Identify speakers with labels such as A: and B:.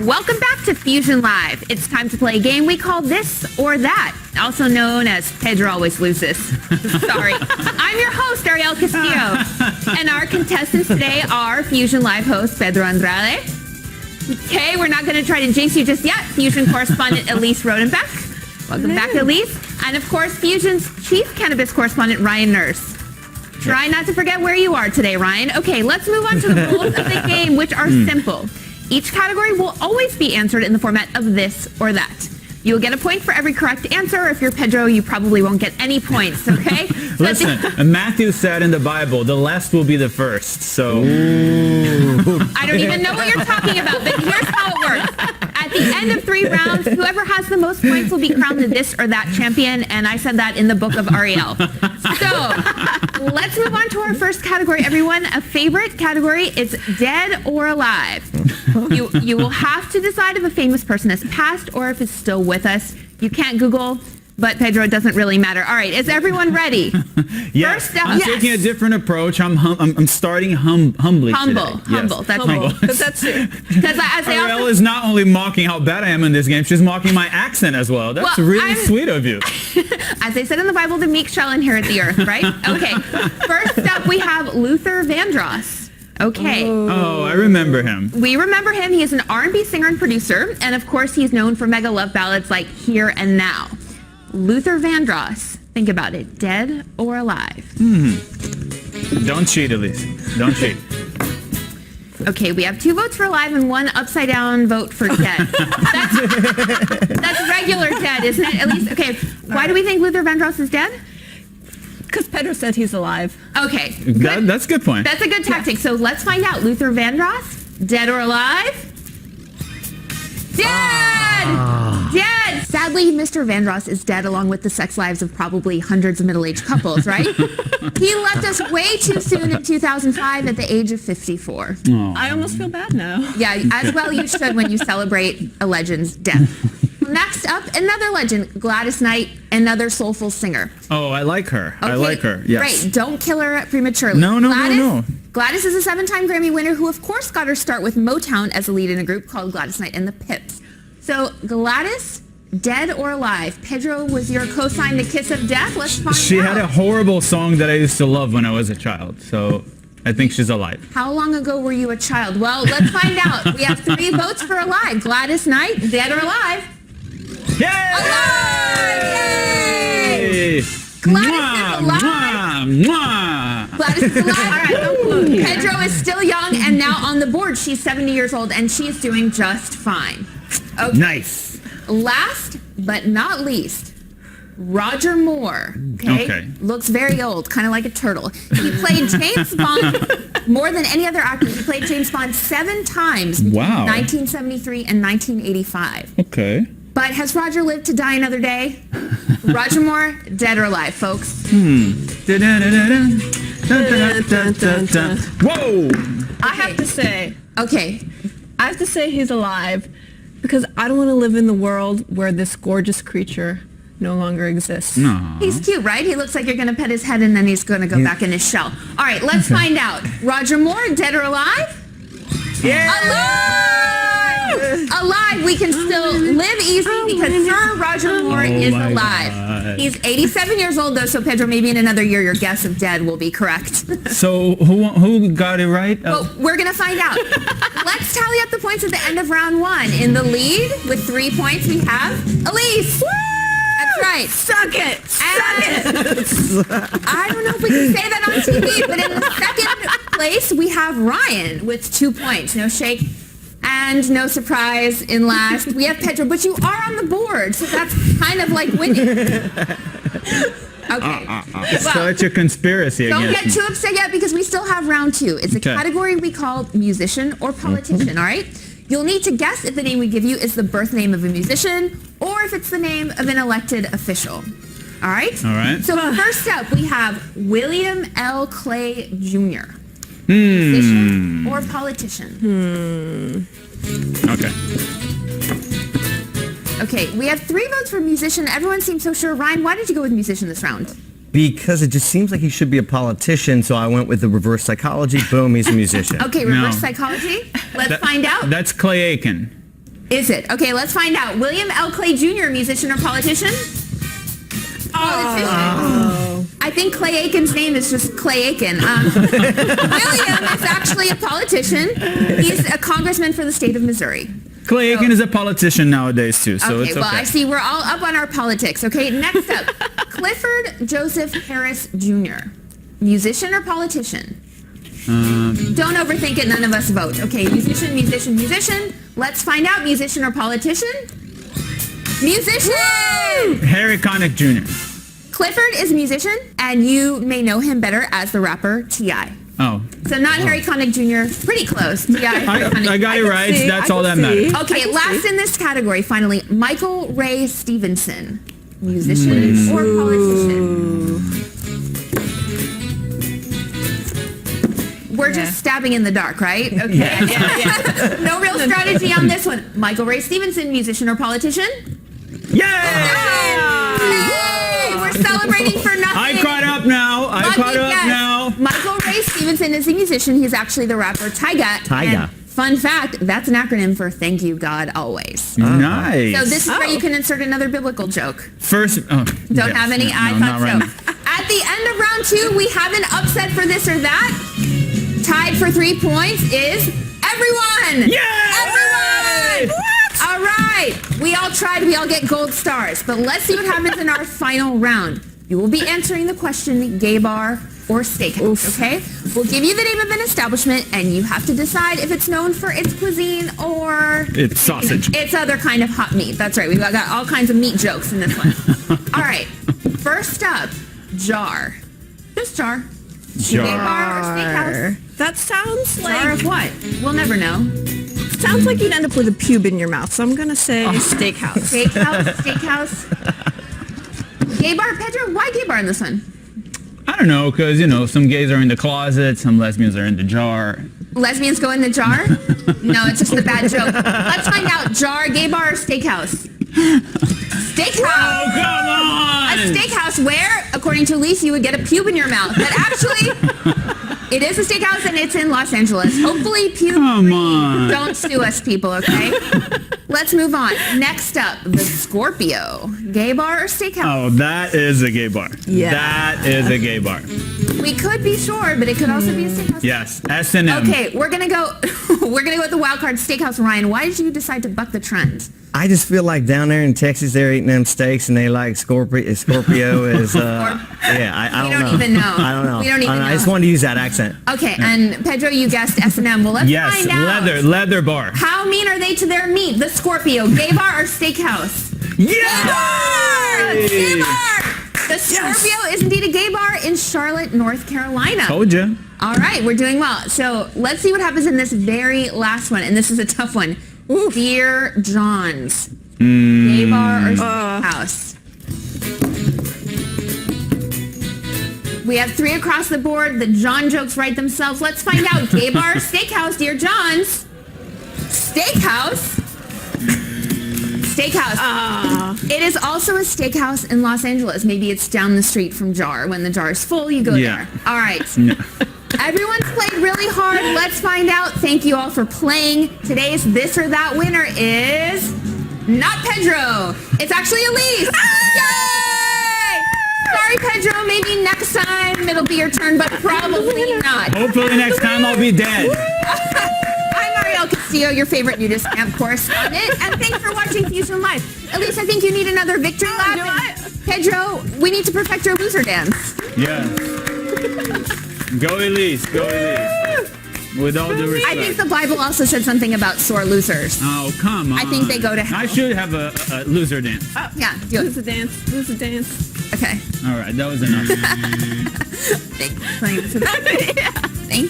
A: Welcome back to Fusion Live. It's time to play a game we call This or That, also known as Pedro Always Loses. Sorry. I'm your host, Ariel Castillo. And our contestants today are Fusion Live host Pedro Andrade. Okay, we're not going to try to jinx you just yet. Fusion correspondent Elise Rodenbeck. Welcome back, Elise. And of course, Fusion's chief cannabis correspondent, Ryan Nurse. Try not to forget where you are today, Ryan. Okay, let's move on to the rules of the game, which are simple. Each category will always be answered in the format of this or that. You'll get a point for every correct answer. If you're Pedro, you probably won't get any points, okay?
B: Listen, Matthew said in the Bible, the last will be the first, so...
A: I don't even know what you're talking about, but here's how it works. At the end of 3 rounds, whoever has the most points will be crowned the This or That champion, and I said that in the book of Ariel. So, let's move on to our first category, everyone. A favorite category is Dead or Alive. You will have to decide if a famous person has passed or if it's still with us. You can't Google, but Pedro, it doesn't really matter. All right, is everyone ready?
B: Yes,
A: First up,
B: I'm taking a different approach. I'm starting humbly
A: Humble,
B: today.
A: humble.
B: Yes.
A: That's
C: Humble.
A: right.
C: Because that's true.
A: Because as they
B: Ariel
A: also,
B: is not only mocking how bad I am in this game, she's mocking my accent as well. That's
A: Well,
B: really
A: I'm-
B: sweet of you.
A: as they said in the Bible, the meek shall inherit the earth, right? Okay. First up, we have Luther Vandross. Okay.
B: Oh, I remember him.
A: We remember him. He is an R&B singer and producer, and of course, he's known for mega love ballads like Here and Now. Luther Vandross. Think about it. Dead or alive?
B: Don't cheat, Elise. Don't cheat.
A: Okay, we have 2 votes for alive and 1 upside down vote for dead. That's regular dead, isn't it? At least, okay. Why do we think Luther Vandross is dead?
C: Because Pedro said he's alive.
A: Okay.
B: That's a good point.
A: That's a good tactic. So let's find out. Luther Vandross, dead or alive? Dead! Dead! Sadly, Mr. Vandross is dead along with the sex lives of probably hundreds of middle-aged couples, right? He left us way too soon in 2005 at the age of 54.
C: I almost feel bad now.
A: Yeah, as well you should when you celebrate a legend's death. Next up, another legend, Gladys Knight, another soulful singer.
B: Oh, I like her. I
A: Okay,
B: like her. Yes.
A: Great. Don't kill her prematurely.
B: No.
A: Gladys is a 7-time Grammy winner who, of course, got her start with Motown as a lead in a group called Gladys Knight and the Pips. So, Gladys, dead or alive? Pedro, was your cosign the kiss of death? Let's find out.
B: She had a horrible song that I used to love when I was a child, so I think she's alive.
A: How long ago were you a child? Well, let's find out. We have 3 votes for alive. Gladys Knight, dead or alive?
B: Yay!
A: Alive! Yay! Gladys is alive.
B: Mwah!
A: Gladys is alive. All right, don't gloat. Pedro is still young and now on the board. She's 70 years old and she is doing just fine. Okay.
B: Nice.
A: Last but not least, Roger Moore. Okay. Looks very old, kind of like a turtle. He played James Bond more than any other actor. He played James Bond 7 times between
B: Wow.
A: 1973 and 1985.
B: Okay.
A: But has Roger lived to die another day? Roger Moore, dead or alive, folks?
B: Whoa!
C: I have to say,
A: Okay.
C: he's alive because I don't want to live in the world where this gorgeous creature no longer exists.
B: No.
A: He's cute, right? He looks like you're going to pet his head and then he's going to go back in his shell. All right, let's find out. Roger Moore, dead or alive?
B: Yeah!
A: Alive! Alive. We can still live easy because Sir Roger Moore is
B: my
A: alive.
B: God.
A: He's 87 years old, though, so Pedro, maybe in another year your guess of dead will be correct.
B: So who got it right?
A: Well, we're going to find out. Let's tally up the points at the end of round 1. In the lead with 3 points, we have Elise. That's right.
C: Suck it! Suck it!
A: I don't know if we can say that on TV, but in the second place, we have Ryan with 2 points. No shake and no surprise in last. We have Pedro, but you are on the board, so that's kind of like winning. Okay.
B: It's
A: Well,
B: such a conspiracy
A: don't
B: against
A: get too upset yet because we still have round 2. It's a
B: Okay.
A: category we call musician or politician, all right? You'll need to guess if the name we give you is the birth name of a musician or if it's the name of an elected official. All right?
B: All right.
A: So first up, we have William L. Clay Jr. Musician or politician?
B: Okay.
A: Okay, we have 3 votes for musician. Everyone seems so sure. Ryan, why did you go with musician this round?
D: Because it just seems like he should be a politician, so I went with the reverse psychology. Boom, he's a musician.
A: Okay, reverse
B: No.
A: psychology. Let's find out.
B: That's Clay Aiken.
A: Is it? Okay, let's find out. William L. Clay Jr., musician or politician? Politician. I think Clay Aiken's name is just Clay Aiken. William is actually a politician. He's a congressman for the state of Missouri.
B: Clay Aiken is a politician nowadays too, so it's okay.
A: Well, I see we're all up on our politics. Okay, next up, Clifford Joseph Harris Jr., musician or politician? Don't overthink it. None of us vote. Okay, musician, musician, musician. Let's find out. Musician or politician? Musician!
B: Harry Connick Jr.
A: Clifford is a musician, and you may know him better as the rapper T.I.
B: Oh.
A: So not Harry Connick Jr., pretty close. T.I.
B: I got it right.
C: see,
B: That's
C: I
B: all that
C: can see.
B: matters.
A: Okay, last in this category, finally, Michael Ray Stevenson. Musician or politician? We're just stabbing in the dark, right? Okay.
C: Yeah.
A: No real strategy on this one. Michael Ray Stevenson, musician or politician?
B: Yay!
A: Yay! We're celebrating for nothing.
B: I caught up now.
A: Lucky guess. Michael Ray Stevenson is a musician. He's actually the rapper Tyga.
D: Tyga.
A: And fun fact, that's an acronym for Thank You, God, Always.
B: Nice.
A: So this is where you can insert another biblical joke.
B: First,
A: Don't have any? I thought so. At the end of round 2, we have an upset for this or that. Tied for 3 points is everyone.
B: Yay!
A: Everyone! What? All right. We all tried. We all get gold stars. But let's see what happens in our final round. You will be answering the question, gay bar or steakhouse, okay? We'll give you the name of an establishment, and you have to decide if it's known for its cuisine or...
B: It's sausage.
A: It's other kind of hot meat. That's right. We've got all kinds of meat jokes in this one. All right. First up, jar. Just jar.
B: Jar.
A: Gay bar or steakhouse?
C: That sounds
A: Jar of what? We'll never know.
C: sounds like you'd end up with a pube in your mouth. So I'm gonna say steakhouse.
A: Steakhouse. Gay bar, Pedro? Why gay bar in this one?
B: I don't know, because, some gays are in the closet, some lesbians are in the jar.
A: Lesbians go in the jar? No, it's just a bad joke. Let's find out. Jar, gay bar, or steakhouse? Steakhouse.
B: Oh, come on!
A: A steakhouse where, according to Elise, you would get a pube in your mouth. But actually, it is a steakhouse and it's in Los Angeles. Hopefully, pube
B: Come on.
A: don't sue us, people, okay? Let's move on. Next up, the Scorpio. Gay bar or steakhouse?
B: Oh, that is a gay bar.
C: Yeah.
B: That is a gay bar.
A: We could be sure, but it could also be a steakhouse.
B: Yes, S&M.
A: Okay, we're gonna go with the wild card steakhouse. Ryan, why did you decide to buck the trend?
D: I just feel like down there in Texas, they're eating them steaks, and they like Scorpio is, I don't know.
A: Even know.
D: I don't know.
A: We don't even know.
D: I just wanted to use that accent.
A: Okay, and Pedro, you guessed S&M. Well, let's
B: Yes,
A: find out.
B: leather bar.
A: How mean are they to their meat? The Scorpio, gay bar or steakhouse?
B: Yeah!
A: Gay bar! The Scorpio is indeed a gay bar in Charlotte, North Carolina.
B: Told you.
A: All right, we're doing well. So let's see what happens in this very last one, and this is a tough one. Dear John's, gay bar or steakhouse? We have 3 across the board. The John jokes write themselves. Let's find out. Gay bar or steakhouse, Dear John's? Steakhouse? Steakhouse. It is also a steakhouse in Los Angeles. Maybe it's down the street from Jar. When the jar is full, you go there. All right.
B: No.
A: Everyone's played really hard. Let's find out. Thank you all for playing. Today's This or That winner is not Pedro. It's actually Elise. Yay! Sorry, Pedro. Maybe next time it'll be your turn, but probably not.
B: Hopefully next time I'll be dead.
A: I'm Ariel Castillo, your favorite nudist camp correspondent, and thanks for watching Fusion Live. Elise, I think you need another victory lap.
C: do I?
A: Pedro, we need to perfect your loser dance.
B: Yeah. Go Elise, go Elise. With all due respect.
A: I think the Bible also said something about sore losers.
B: Oh, come on.
A: I think they go to hell.
B: I should have a loser dance.
A: Yeah, do it.
C: Lose a dance. Lose a dance.
A: Okay.
B: All right, that was enough.
A: Thanks. Thank you.
D: Thank